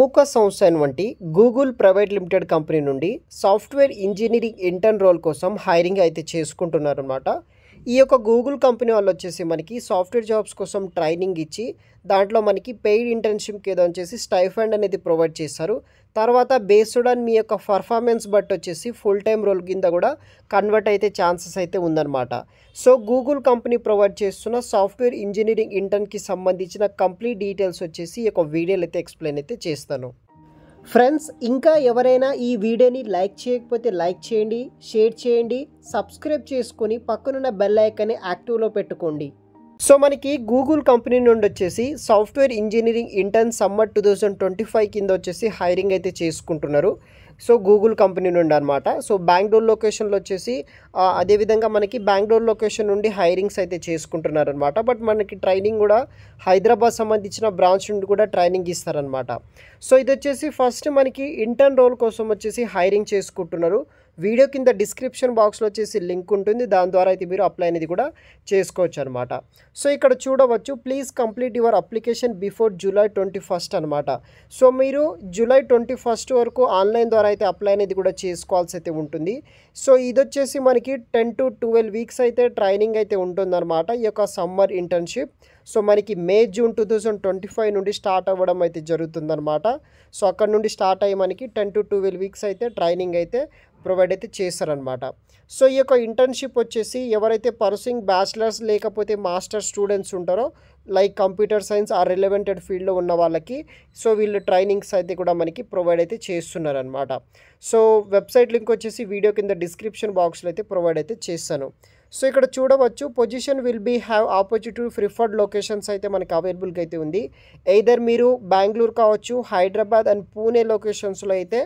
ప్రముఖ సంస్థ అయినటువంటి గూగుల్ ప్రైవేట్ లిమిటెడ్ కంపెనీ నుండి సాఫ్ట్వేర్ ఇంజనీరింగ్ ఇంటర్న్ రోల్ కోసం హైరింగ్ అయితే చేసుకుంటున్నారన్నమాట. ఈ యొక్క గూగుల్ కంపెనీ వాళ్ళు వచ్చేసి మనకి సాఫ్ట్వేర్ జాబ్స్ కోసం ట్రైనింగ్ ఇచ్చి దాంట్లో మనకి పెయిడ్ ఇంటర్న్షిప్కి ఏదో వచ్చేసి స్టైఫండ్ అనేది ప్రొవైడ్ చేస్తారు. తర్వాత బేస్డ్ ఆన్ మీ యొక్క పర్ఫార్మెన్స్ బట్టి వచ్చేసి ఫుల్ టైం రోల్ కింద కూడా కన్వర్ట్ అయితే ఛాన్సెస్ అయితే ఉందన్నమాట. సో గూగుల్ కంపెనీ ప్రొవైడ్ చేస్తున్న సాఫ్ట్వేర్ ఇంజనీరింగ్ ఇంటర్న్కి సంబంధించిన కంప్లీట్ డీటెయిల్స్ వచ్చేసి ఈ యొక్క వీడియోలో అయితే ఎక్స్ప్లెయిన్ అయితే చేస్తాను. ఫ్రెండ్స్, ఇంకా ఎవరైనా ఈ వీడియోని లైక్ చేయకపోతే లైక్ చేయండి, షేర్ చేయండి, సబ్స్క్రైబ్ చేసుకొని పక్కనున్న బెల్ ఐకాన్ని యాక్టివ్లో పెట్టుకోండి. సో మనకి గూగుల్ కంపెనీ నుండి వచ్చేసి సాఫ్ట్వేర్ ఇంజనీరింగ్ ఇంటర్న్ సమ్మర్ 2025 కింద వచ్చేసి హైరింగ్ అయితే చేసుకుంటున్నారు. సో గూగుల్ కంపెనీ నుండి అనమాట. సో బెంగళూరు లొకేషన్లో వచ్చేసి అదేవిధంగా మనకి బెంగళూరు లొకేషన్ నుండి హైరింగ్స్ అయితే చేసుకుంటున్నారు అనమాట. బట్ మనకి ట్రైనింగ్ కూడా హైదరాబాద్ సంబంధించిన బ్రాంచ్ నుండి కూడా ట్రైనింగ్ ఇస్తారనమాట. సో ఇది వచ్చేసి ఫస్ట్ మనకి ఇంటర్న్ రోల్ కోసం వచ్చేసి హైరింగ్ చేసుకుంటున్నారు. వీడియో కింద డిస్క్రిప్షన్ బాక్స్లో వచ్చేసి లింక్ ఉంటుంది, దాని ద్వారా అయితే మీరు అప్లై అనేది కూడా చేసుకోవచ్చు అనమాట. సో ఇక్కడ చూడవచ్చు, please complete your application before July 21 అనమాట. సో మీరు July 21 వరకు ఆన్లైన్ ద్వారా అయితే అప్లై అనేది కూడా చేసుకోవాల్సి అయితే ఉంటుంది. సో ఇది వచ్చేసి మనకి 10 to 12 వీక్స్ అయితే ట్రైనింగ్ అయితే ఉంటుందన్నమాట ఈ యొక్క సమ్మర్ ఇంటర్న్షిప్. సో మనకి May-June 2025 నుండి స్టార్ట్ అవ్వడం అయితే జరుగుతుందన్నమాట. సో అక్కడ నుండి స్టార్ట్ అయ్యి మనకి 10 to 12 వీక్స్ అయితే ట్రైనింగ్ అయితే ప్రొవైడ్ అయితే చేస్తారనమాట. సో ఈ యొక్క ఇంటర్న్షిప్ వచ్చేసి ఎవరైతే పర్సూయింగ్ బ్యాచిలర్స్ లేకపోతే మాస్టర్ స్టూడెంట్స్ ఉంటారో లైక్ కంప్యూటర్ సైన్స్ ఆ రిలవెంటెడ్ ఫీల్డ్లో ఉన్న వాళ్ళకి సో వీళ్ళు ట్రైనింగ్స్ అయితే కూడా మనకి ప్రొవైడ్ అయితే చేస్తున్నారనమాట. సో వెబ్సైట్ లింక్ వచ్చేసి వీడియో కింద డిస్క్రిప్షన్ బాక్స్లో అయితే ప్రొవైడ్ అయితే చేస్తాను. సో ఇక్కడ చూడవచ్చు, position will be have opportunity preferred locations అయితే మనకి అవైలబుల్గా అయితే ఉంది. ఎయిదర్ మీరు బెంగళూరు కావచ్చు, హైదరాబాద్ అండ్ పూణే లొకేషన్స్లో అయితే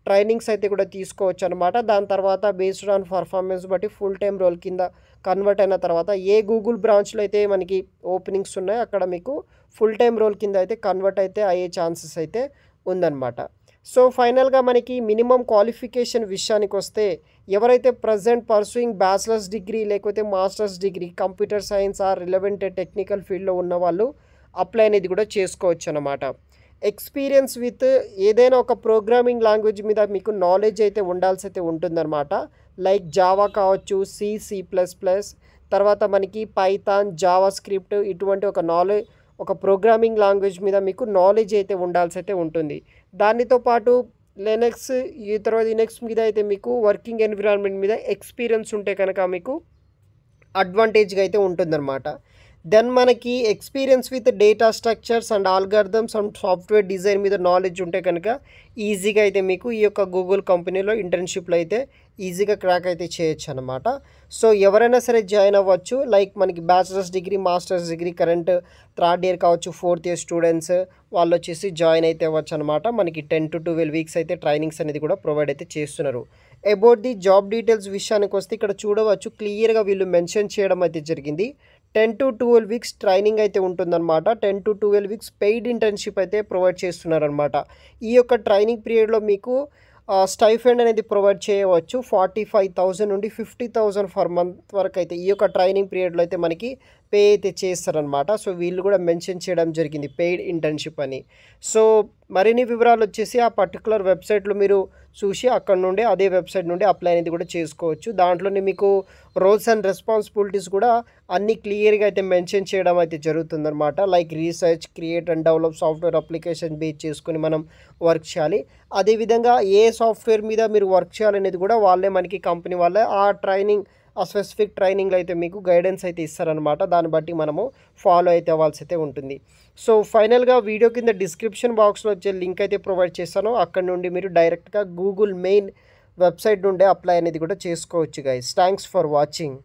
ట్రైనింగ్స్ అయితే కూడా తీసుకోవచ్చు అనమాట. దాని తర్వాత బేస్డ్ ఆన్ పర్ఫార్మెన్స్ బట్టి ఫుల్ టైం రోల్ కింద కన్వర్ట్ అయిన తర్వాత ఏ గూగుల్ బ్రాంచ్లో అయితే మనకి ఓపెనింగ్స్ ఉన్నాయో అక్కడ మీకు ఫుల్ టైం రోల్ కింద అయితే కన్వర్ట్ అయితే అయ్యే ఛాన్సెస్ అయితే ఉందన్నమాట. సో ఫైనల్గా మనకి మినిమం క్వాలిఫికేషన్ విషయానికి వస్తే ఎవరైతే ప్రజెంట్ పర్సూయింగ్ బ్యాచిలర్స్ డిగ్రీ లేకపోతే masters degree computer science or relevant technical ఫీల్డ్లో ఉన్న వాళ్ళు అప్లై అనేది కూడా చేసుకోవచ్చు అన్నమాట. ఎక్స్పీరియన్స్ విత్ ఏదైనా ఒక ప్రోగ్రామింగ్ లాంగ్వేజ్ మీద మీకు నాలెడ్జ్ అయితే ఉండాల్సి అయితే ఉంటుందన్నమాట. లైక్ జావా కావచ్చు, C++, తర్వాత మనకి పైథాన్, జావా స్క్రిప్ట్ ఇటువంటి ఒక ప్రోగ్రామింగ్ లాంగ్వేజ్ మీద మీకు నాలెడ్జ్ అయితే ఉండాల్సి అయితే ఉంటుంది. దానితో పాటు లినక్స్ ఈ తర్వాత లినక్స్ మీద అయితే మీకు వర్కింగ్ ఎన్విరాన్మెంట్ మీద ఎక్స్పీరియన్స్ ఉంటే కనుక మీకు అడ్వాంటేజ్గా అయితే ఉంటుందన్నమాట. దెన్ మనకి experience with data structures and algorithms and software design మీద నాలెడ్జ్ ఉంటే కనుక ఈజీగా అయితే మీకు ఈ యొక్క గూగుల్ కంపెనీలో ఇంటర్న్షిప్లో అయితే ఈజీగా క్రాక్ అయితే చేయొచ్చు అనమాట. సో ఎవరైనా సరే జాయిన్ అవ్వచ్చు. లైక్ మనకి bachelors degree, masters degree, current 3rd year కావచ్చు, 4th ఇయర్ స్టూడెంట్స్ వాళ్ళు వచ్చేసి జాయిన్ అయితే అవ్వచ్చు అనమాట. మనకి 10 to 12 వీక్స్ అయితే ట్రైనింగ్స్ అనేది కూడా ప్రొవైడ్ అయితే చేస్తున్నారు. అబౌట్ ది జాబ్ డీటెయిల్స్ విషయానికి వస్తే ఇక్కడ చూడవచ్చు, క్లియర్గా వీళ్ళు మెన్షన్ చేయడం అయితే జరిగింది. 10 to 12 వీక్స్ ట్రైనింగ్ అయితే ఉంటుందన్నమాట. 10 to 12 వీక్స్ పెయిడ్ ఇంటర్న్షిప్ అయితే ప్రొవైడ్ చేస్తున్నారనమాట. ఈ యొక్క ట్రైనింగ్ పీరియడ్లో మీకు స్టైఫండ్ అనేది ప్రొవైడ్ చేయవచ్చు. 45,000 నుండి 50,000 ఫర్ మంత్ వరకు అయితే ఈ యొక్క ట్రైనింగ్ పీరియడ్లో అయితే మనకి పే అయితే చేస్తారనమాట. సో వీళ్ళు కూడా మెన్షన్ చేయడం జరిగింది పెయిడ్ ఇంటర్న్షిప్ అని. సో మరిన్ని వివరాలు వచ్చేసి ఆ పర్టికులర్ వెబ్సైట్లో మీరు చూసి అక్కడ నుండి అదే వెబ్సైట్ నుండి అప్లై అనేది కూడా చేసుకోవచ్చు. దాంట్లోనే మీకు రోల్స్ అండ్ రెస్పాన్సిబిలిటీస్ కూడా అన్నీ క్లియర్గా అయితే మెన్షన్ చేయడం అయితే జరుగుతుందన్నమాట. Like research, create and develop software application base చేసుకొని మనం వర్క్ చేయాలి. అదేవిధంగా ఏ సాఫ్ట్వేర్ మీద మీరు వర్క్ చేయాలనేది కూడా వాళ్ళే మనకి కంపెనీ వాళ్ళే ఆ స్పెసిఫిక్ ట్రైనింగ్లో అయితే మీకు గైడెన్స్ అయితే ఇస్తారనమాట. దాన్ని బట్టి మనము ఫాలో అయితే అవ్వాల్సి అయితే ఉంటుంది. సో ఫైనల్గా వీడియో కింద డిస్క్రిప్షన్ బాక్స్లో వచ్చే లింక్ అయితే ప్రొవైడ్ చేస్తాను. అక్కడ నుండి మీరు డైరెక్ట్గా గూగుల్ మెయిన్ వెబ్సైట్ నుండే అప్లై అనేది కూడా చేసుకోవచ్చు గైస్. Thanks for watching.